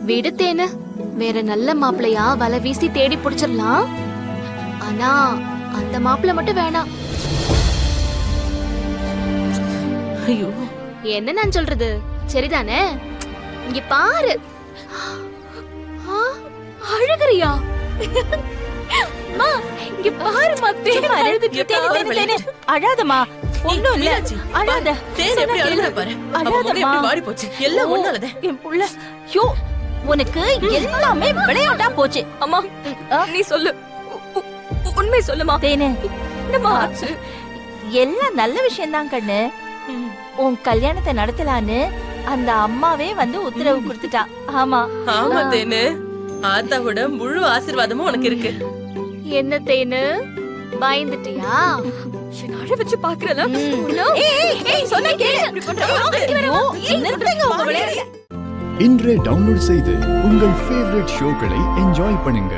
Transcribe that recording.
விடுத்தேன்னு வேற நல்ல மாப்பிளையா வலை வீசி தேடி புடிச்சிடலாம். ஆனா அந்த மாப்பிளை மட்டும் வேணாம். ஐயோ, என்ன நான் சொல்றது சரிதானே? இங்க பாரு. ஆ, அழுகுறியா? அம்மா, இங்க பாருமா, தேன் அழுதுட்டு. அழாதமா, ஒண்ணும் இல்ல. அழாத. தேன் எப்படி அழுகுற பாரு. அவ முகம் எப்படி வாடி போச்சு. எல்லாம் ஒண்ணாலதே. என் புள்ள, யோ, உனக்கு எல்லாமே விளையாட்டா போச்சு. அம்மா, நீ சொல்லு, உண்மை சொல்லுமா. தேனு, என்னம்மா ஆச்சு? எல்லாம் நல்ல விஷயம்தான் கண்ணு. உன் கல்யாணத்தை நடத்தலான்னு அந்த அம்மாவே வந்து உத்தரவு கொடுத்துட்டா. ஆமா ஆமா தேனு, ஆத்தாவோட முழு ஆசீர்வாதமும் உனக்கு இருக்கு. என்ன தேனு, பயந்துட்டியா? என்ன அழ வச்சு பாக்குறல. சொன்ன கேளு. நிறுத்துங்க உங்க விளையாட. இன்றே டவுன்லோட் செய்து உங்கள் ஃபேவரட் ஷோக்களை என்ஜாய் பண்ணுங்க.